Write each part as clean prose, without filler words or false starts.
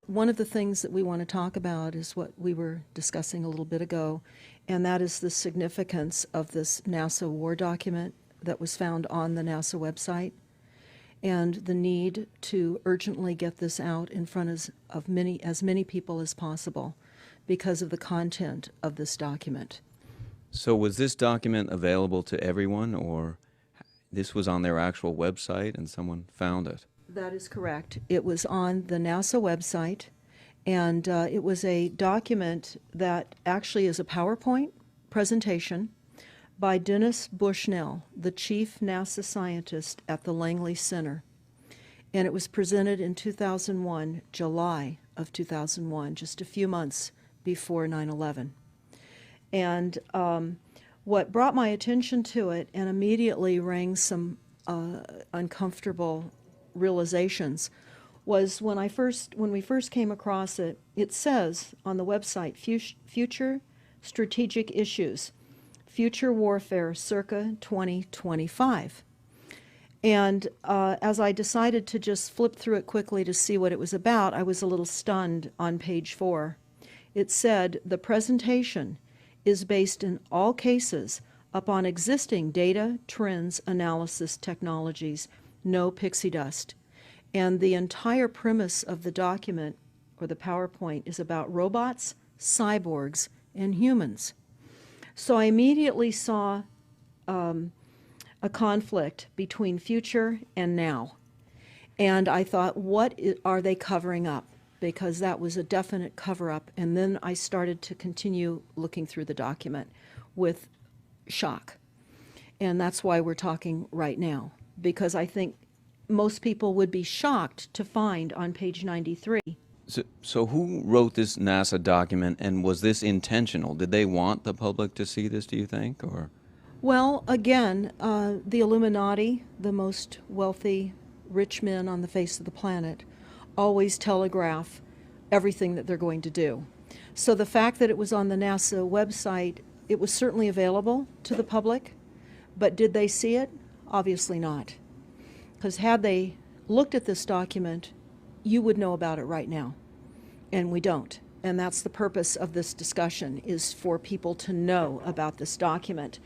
one of the things that we want to talk about is what we were discussing a little bit ago, and that is the significance of this NASA war document that was found on the NASA website, and the need to urgently get this out in front of as many people as possible because of the content of this document. So was this document available to everyone, or this was on their actual website and someone found it? That is correct. It was on the NASA website, and it was a document that actually is a PowerPoint presentation by Dennis Bushnell, the chief NASA scientist at the Langley Center. And it was presented in 2001, July of 2001, just a few months before 9/11. And what brought my attention to it and immediately rang some uncomfortable realizations was when we first came across it. It says on the website, future strategic issues, future warfare circa 2025. And as I decided to just flip through it quickly to see what it was about, I was a little stunned on page 4. It said, the presentation is based in all cases upon existing data, trends, analysis technologies, no pixie dust. And the entire premise of the document, or the PowerPoint, is about robots, cyborgs, and humans. So I immediately saw a conflict between future and now. And I thought, what are they covering up? Because that was a definite cover-up. And then I started to continue looking through the document with shock. And that's why we're talking right now, because I think most people would be shocked to find on page 93. So who wrote this NASA document, and was this intentional? Did they want the public to see this, do you think, or? Well, again, the Illuminati, the most wealthy, rich men on the face of the planet, always telegraph everything that they're going to do. So the fact that it was on the NASA website, it was certainly available to the public, but did they see it? Obviously not. Because had they looked at this document, you would know about it right now, and we don't. And that's the purpose of this discussion, is for people to know about this document.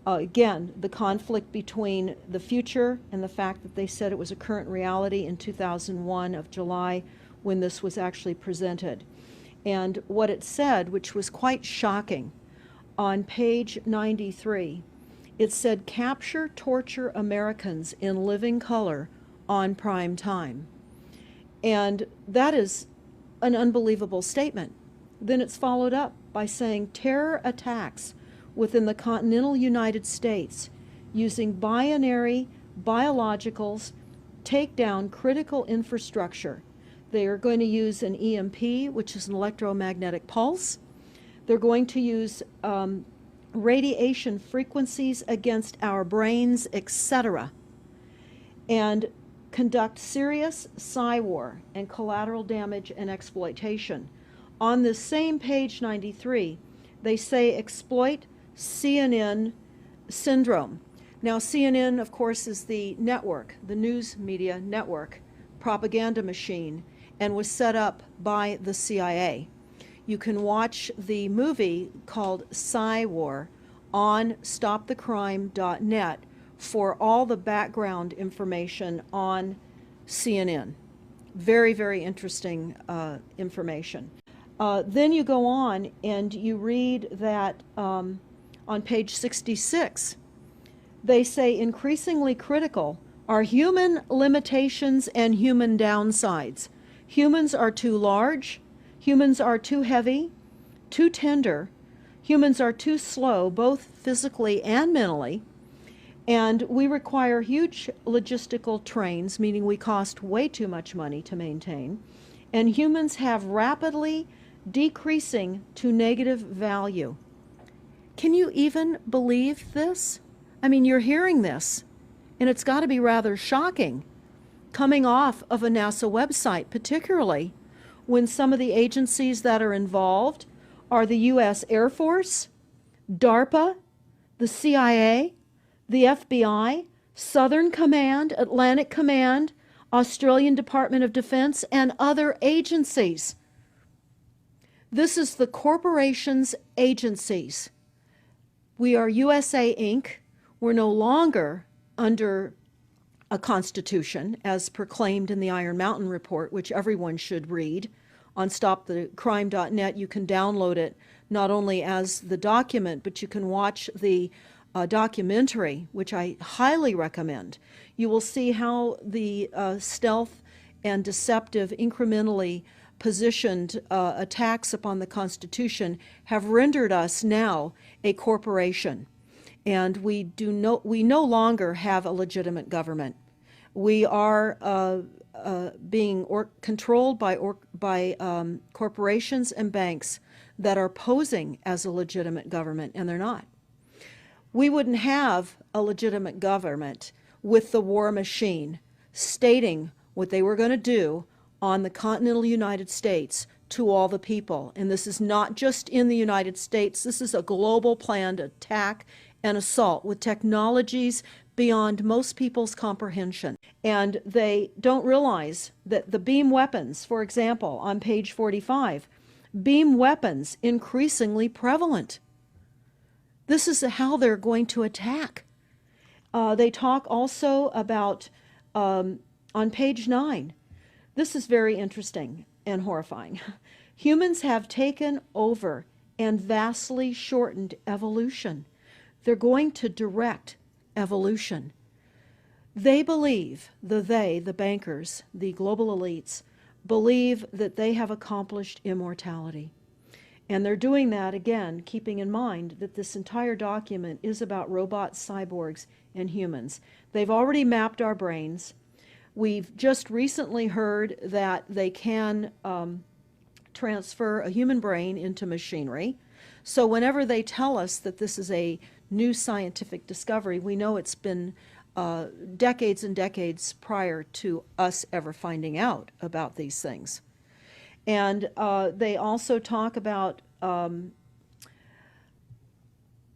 Again, the conflict between the future and the fact that they said it was a current reality in 2001 of July when this was actually presented. And what it said, which was quite shocking, on page 93, it said, capture, torture Americans in living color on prime time. And that is an unbelievable statement. Then it's followed up by saying terror attacks within the continental United States using binary biologicals take down critical infrastructure. They are going to use an EMP, which is an electromagnetic pulse. They're going to use radiation frequencies against our brains, etc., and conduct serious psy-war and collateral damage and exploitation. On this same page 93, they say exploit CNN syndrome. Now, CNN, of course, is the network, the news media network, propaganda machine, and was set up by the CIA. You can watch the movie called Psy-War on stopthecrime.net for all the background information on CNN. Very, very interesting information. Then you go on and you read that on page 66, they say increasingly critical are human limitations and human downsides. Humans are too large, humans are too heavy, too tender, humans are too slow, both physically and mentally, and we require huge logistical trains, meaning we cost way too much money to maintain, and humans have rapidly decreasing to negative value. Can you even believe this? I mean, you're hearing this, and it's got to be rather shocking coming off of a NASA website, particularly when some of the agencies that are involved are the U.S. Air Force, DARPA, the CIA, the FBI, Southern Command, Atlantic Command, Australian Department of Defense, and other agencies. This is the corporations' agencies. We are USA Inc. We're no longer under a constitution as proclaimed in the Iron Mountain Report, which everyone should read. On stopthecrime.net, you can download it not only as the document, but you can watch the documentary, which I highly recommend. You will see how the stealth and deceptive, incrementally positioned attacks upon the Constitution have rendered us now a corporation. And we no longer have a legitimate government. We are being controlled by corporations and banks that are posing as a legitimate government, and they're not. We wouldn't have a legitimate government with the war machine stating what they were going to do on the continental United States to all the people. And this is not just in the United States. This is a global planned attack and assault with technologies beyond most people's comprehension. And they don't realize that the beam weapons, for example, on page 45, beam weapons increasingly prevalent. This is how they're going to attack. They talk also about, on page 9, this is very interesting and horrifying. Humans have taken over and vastly shortened evolution. They're going to direct evolution. They believe, the bankers, the global elites, believe that they have accomplished immortality. And they're doing that, again, keeping in mind that this entire document is about robots, cyborgs, and humans. They've already mapped our brains. We've just recently heard that they can transfer a human brain into machinery. So whenever they tell us that this is a new scientific discovery, we know it's been decades and decades prior to us ever finding out about these things. And they also talk about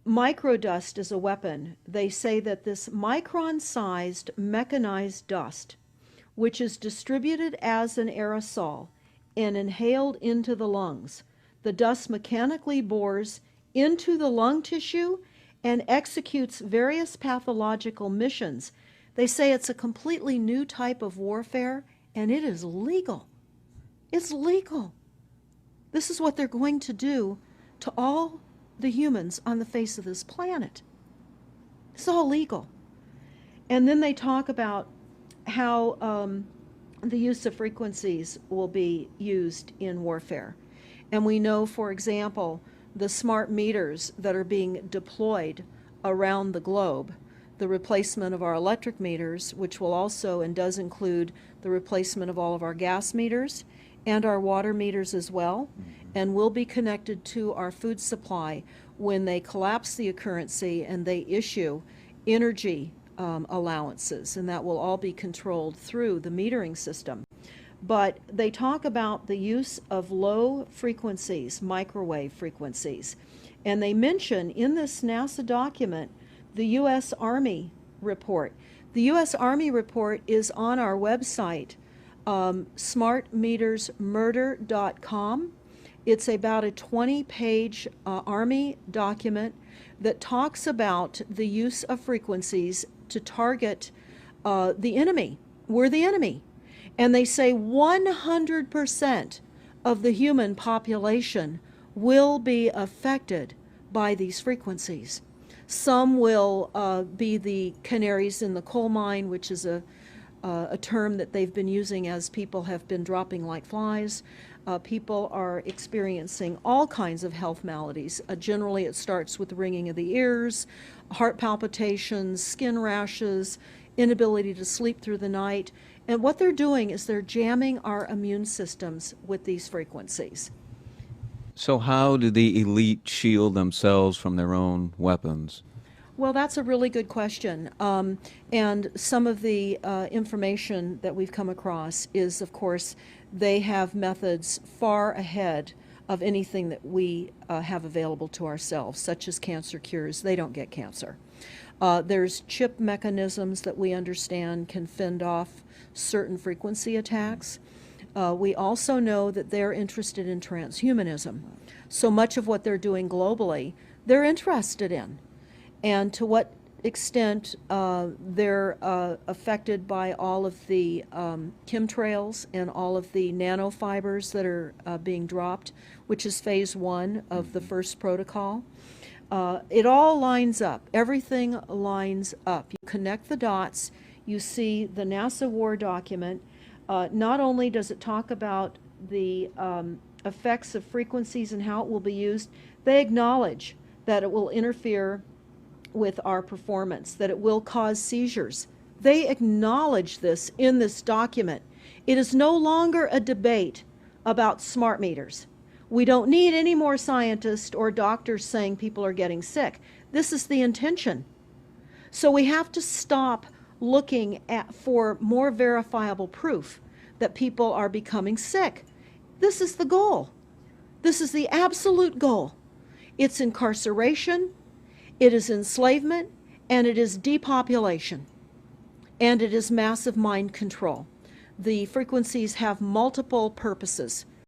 microdust as a weapon. They say that this micron-sized mechanized dust, which is distributed as an aerosol and inhaled into the lungs, the dust mechanically bores into the lung tissue and executes various pathological missions. They say it's a completely new type of warfare, and it is legal. It's legal. This is what they're going to do to all the humans on the face of this planet. It's all legal. And then they talk about how the use of frequencies will be used in warfare. And we know, for example, the smart meters that are being deployed around the globe, the replacement of our electric meters, which will also and does include the replacement of all of our gas meters and our water meters as well, and will be connected to our food supply when they collapse the currency and they issue energy allowances, and that will all be controlled through the metering system. But they talk about the use of low frequencies, microwave frequencies, and they mention in this NASA document the U.S. Army report. The U.S. Army report is on our website, smartmetersmurder.com. It's about a 20-page Army document that talks about the use of frequencies to target the enemy. We're the enemy. And they say 100% of the human population will be affected by these frequencies. Some will be the canaries in the coal mine, which is a term that they've been using as people have been dropping like flies. People are experiencing all kinds of health maladies. Generally, it starts with the ringing of the ears, heart palpitations, skin rashes, inability to sleep through the night. And what they're doing is they're jamming our immune systems with these frequencies. So how do the elite shield themselves from their own weapons? Well, that's a really good question. And some of the information that we've come across is, of course, they have methods far ahead of anything that we have available to ourselves, such as cancer cures. They don't get cancer. There's chip mechanisms that we understand can fend off certain frequency attacks. We also know that they're interested in transhumanism. So much of what they're doing globally, they're interested in. And to what extent they're affected by all of the chemtrails and all of the nanofibers that are being dropped, which is phase 1 of the first protocol. It all lines up. Everything lines up. You connect the dots. You see the NASA war document. Not only does it talk about the effects of frequencies and how it will be used, they acknowledge that it will interfere with our performance, that it will cause seizures. They acknowledge this in this document. It is no longer a debate about smart meters. We don't need any more scientists or doctors saying people are getting sick. This is the intention. So we have to stop looking for more verifiable proof that people are becoming sick. This is the goal. This is the absolute goal. It's incarceration, it is enslavement, and it is depopulation, and it is massive mind control. The frequencies have multiple purposes.